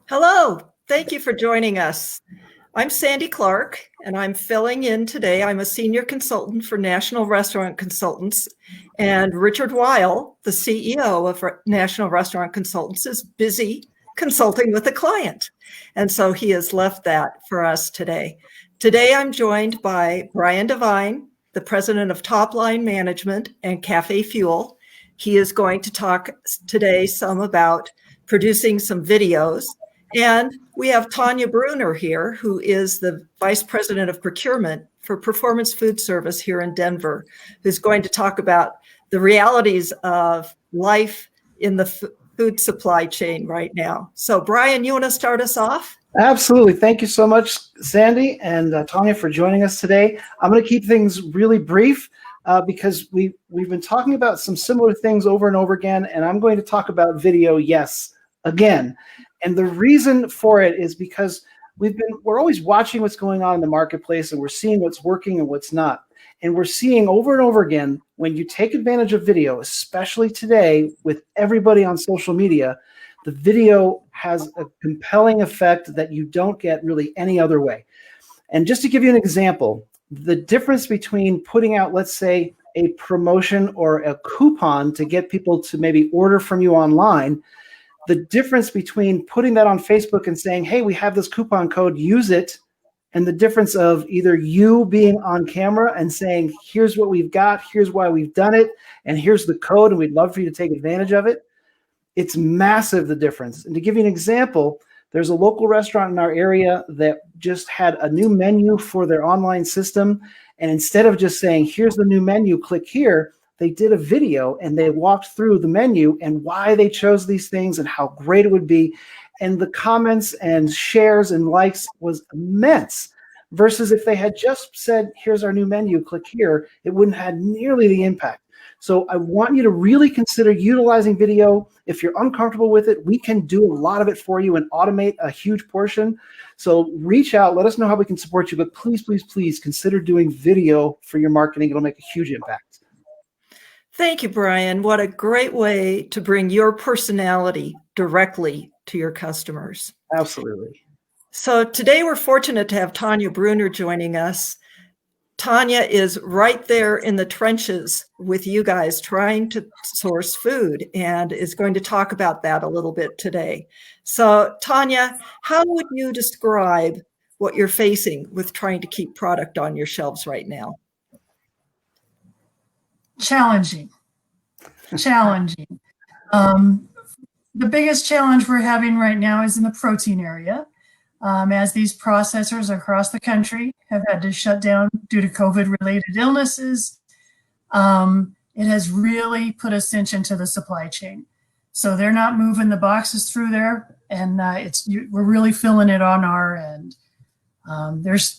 Hello, thank you for joining us. I'm Sandy Clark, and I'm filling in today. I'm a senior consultant for National Restaurant Consultants, and Richard Weil, the CEO of National Restaurant Consultants, is busy consulting with a client, and so he has left that for us today. Today, I'm joined by Brian Devine, the president of Top Line Management and CafeFuel. He is going to talk today some about producing some videos. And we have Tanya Bruner here, who is the Vice President of Procurement for Performance Food Service here in Denver, who's going to talk about the realities of life in the food supply chain right now. So, Brian, you want to start us off? Absolutely. Thank you so much, Sandy and Tanya, for joining us today. I'm going to keep things really brief because we've been talking about some similar things over and over again, and I'm going to talk about video, yes, again. And the reason for it is because we're always watching what's going on in the marketplace, and we're seeing what's working and what's not. And we're seeing over and over again, when you take advantage of video, especially today with everybody on social media, the video has a compelling effect that you don't get really any other way. And just to give you an example, the difference between putting out, let's say, a promotion or a coupon to get people to maybe order from you online, the difference between putting that on Facebook and saying, hey, we have this coupon code, use it, and the difference of either you being on camera and saying, here's what we've got, here's why we've done it, and here's the code, and we'd love for you to take advantage of it. It's massive, the difference. And to give you an example, there's a local restaurant in our area that just had a new menu for their online system. And instead of just saying, here's the new menu, click here, they did a video and they walked through the menu and why they chose these things and how great it would be. And the comments and shares and likes was immense, versus if they had just said, here's our new menu, click here, it wouldn't have had nearly the impact. So I want you to really consider utilizing video. If you're uncomfortable with it, we can do a lot of it for you and automate a huge portion. So reach out, let us know how we can support you, but please, please, please consider doing video for your marketing. It'll make a huge impact. Thank you, Brian. What a great way to bring your personality directly to your customers. Absolutely. So today we're fortunate to have Tanya Bruner joining us. Tanya is right there in the trenches with you guys trying to source food and is going to talk about that a little bit today. So Tanya, how would you describe what you're facing with trying to keep product on your shelves right now? Challenging. The biggest challenge we're having right now is in the protein area, as these processors across the country have had to shut down due to COVID-related illnesses. It has really put a cinch into the supply chain. So they're not moving the boxes through there, and we're really feeling it on our end.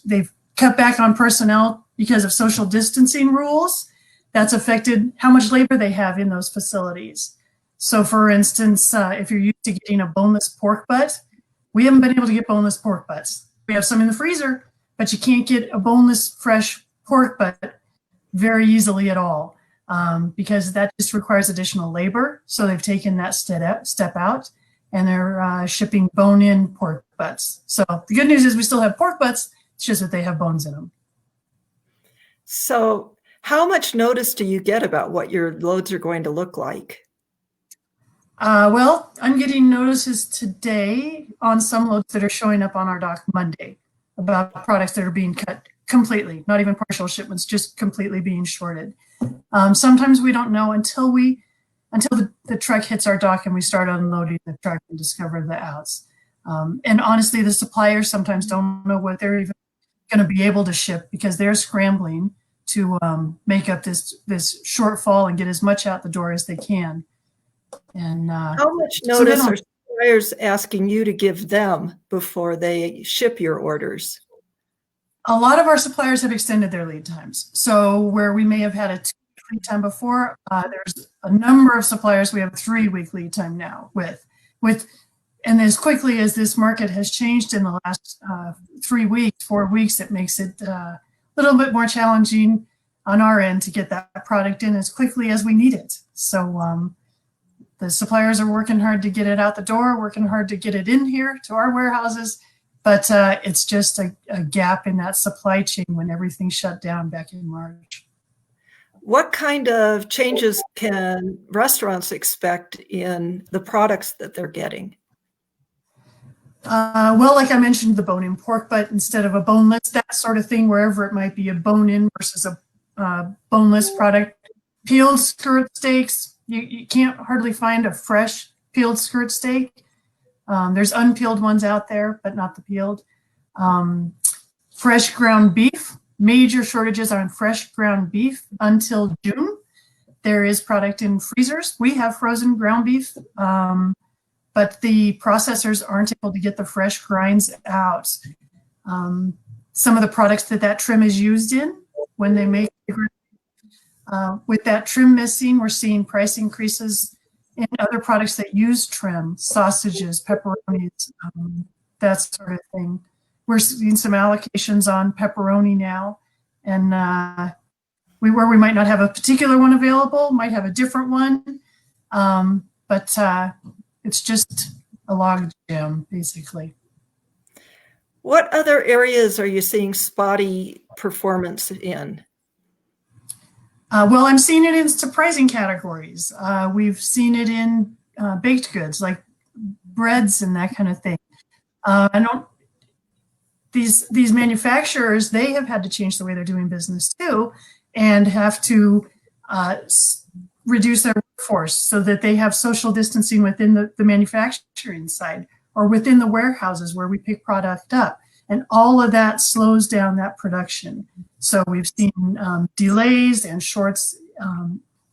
They've cut back on personnel because of social distancing rules. That's affected how much labor they have in those facilities. So for instance, if you're used to getting a boneless pork butt, we haven't been able to get boneless pork butts. We have some in the freezer, but you can't get a boneless fresh pork butt very easily at all, because that just requires additional labor. So they've taken that step out, and they're shipping bone-in pork butts. So the good news is we still have pork butts, it's just that they have bones in them. So how much notice do you get about what your loads are going to look like? Well, I'm getting notices today on some loads that are showing up on our dock Monday about products that are being cut completely, not even partial shipments, just completely being shorted. Sometimes we don't know until the truck hits our dock and we start unloading the truck and discover the outs. And honestly, the suppliers sometimes don't know what they're even going to be able to ship because they're scrambling to make up this shortfall and get as much out the door as they can. And how much notice are suppliers asking you to give them before they ship your orders? A lot of our suppliers have extended their lead times. So where we may have had a 2-week lead time before, there's a number of suppliers we have a 3-week lead time now with. And as quickly as this market has changed in the last 4 weeks, it makes it a little bit more challenging on our end to get that product in as quickly as we need it. So the suppliers are working hard to get it out the door, working hard to get it in here to our warehouses, but it's just a gap in that supply chain when everything shut down back in March. What kind of changes can restaurants expect in the products that they're getting? Well, like I mentioned, the bone-in pork, but instead of a boneless, that sort of thing, wherever it might be a bone-in versus a boneless product. Peeled skirt steaks, you can't hardly find a fresh peeled skirt steak. There's unpeeled ones out there, but not the peeled. Fresh ground beef, major shortages on fresh ground beef until June. There is product in freezers. We have frozen ground beef, but the processors aren't able to get the fresh grinds out. Some of the products that trim is used in when they make with that trim missing, we're seeing price increases in other products that use trim, sausages, pepperonis, that sort of thing. We're seeing some allocations on pepperoni now, and where we might not have a particular one available, might have a different one, but it's just a log jam, basically. What other areas are you seeing spotty performance in? Well, I'm seeing it in surprising categories. We've seen it in baked goods like breads and that kind of thing. These manufacturers, they have had to change the way they're doing business too, and have to reduce their workforce so that they have social distancing within the manufacturing side or within the warehouses where we pick product up. And all of that slows down that production. So we've seen delays and shorts.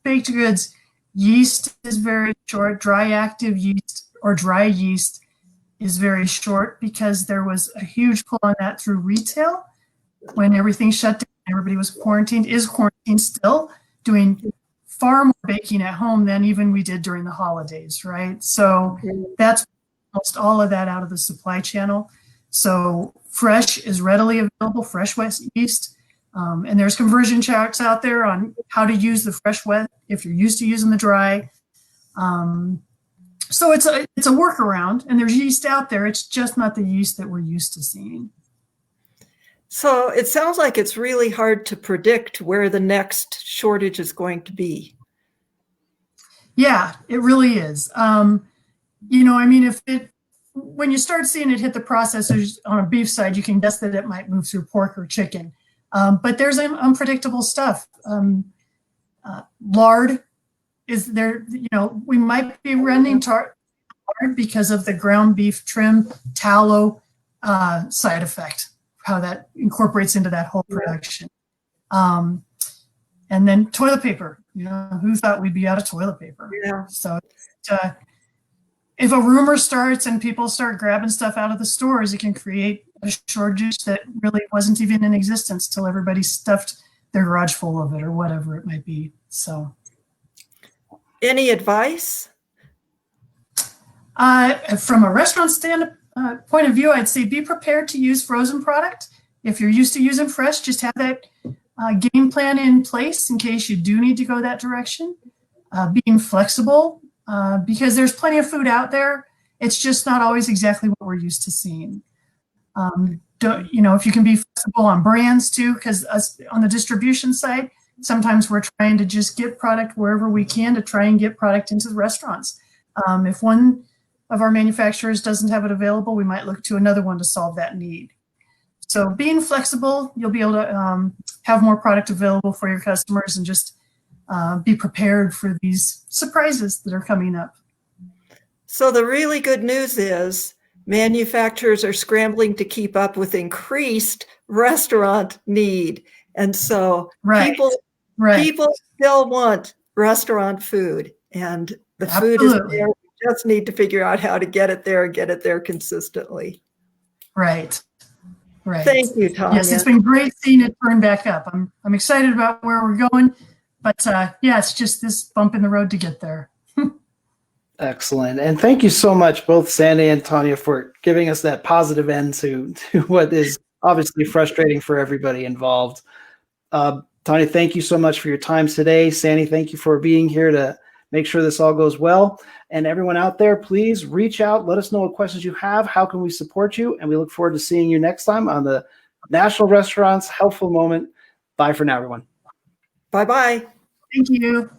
Baked goods, yeast is very short. Dry active yeast or dry yeast is very short because there was a huge pull on that through retail when everything shut down. Everybody was quarantined, is quarantined still, doing far more baking at home than even we did during the holidays, right? So that's almost all of that out of the supply channel. So fresh is readily available, fresh wet yeast. And there's conversion charts out there on how to use the fresh wet if you're used to using the dry. So it's a workaround, and there's yeast out there. It's just not the yeast that we're used to seeing. So it sounds like it's really hard to predict where the next shortage is going to be. Yeah, it really is. You know, I mean, when you start seeing it hit the processors on a beef side, you can guess that it might move through pork or chicken. But there's unpredictable stuff. Lard is there, you know, we might be running lard because of the ground beef trim tallow side effect, how that incorporates into that whole production. And then toilet paper, you know, who thought we'd be out of toilet paper? Yeah. So if a rumor starts and people start grabbing stuff out of the stores, it can create a shortage that really wasn't even in existence till everybody stuffed their garage full of it or whatever it might be. So, any advice? From a restaurant point of view, I'd say be prepared to use frozen product. If you're used to using fresh, just have that game plan in place in case you do need to go that direction. Being flexible. Because there's plenty of food out there. It's just not always exactly what we're used to seeing. You know, if you can be flexible on brands too, because us on the distribution side, sometimes we're trying to just get product wherever we can to try and get product into the restaurants. If one of our manufacturers doesn't have it available, we might look to another one to solve that need. So being flexible, you'll be able to have more product available for your customers and just be prepared for these surprises that are coming up. So the really good news is manufacturers are scrambling to keep up with increased restaurant need. And so people still want restaurant food, and the food is there. We just need to figure out how to get it there and get it there consistently. Right. Thank you, Tanya. Yes, it's been great seeing it turn back up. I'm excited about where we're going. But yeah, it's just this bump in the road to get there. Excellent. And thank you so much, both Sandy and Tanya, for giving us that positive end to what is obviously frustrating for everybody involved. Tanya, thank you so much for your time today. Sandy, thank you for being here to make sure this all goes well. And everyone out there, please reach out. Let us know what questions you have. How can we support you? And we look forward to seeing you next time on the National Restaurants Helpful Moment. Bye for now, everyone. Bye-bye. Thank you.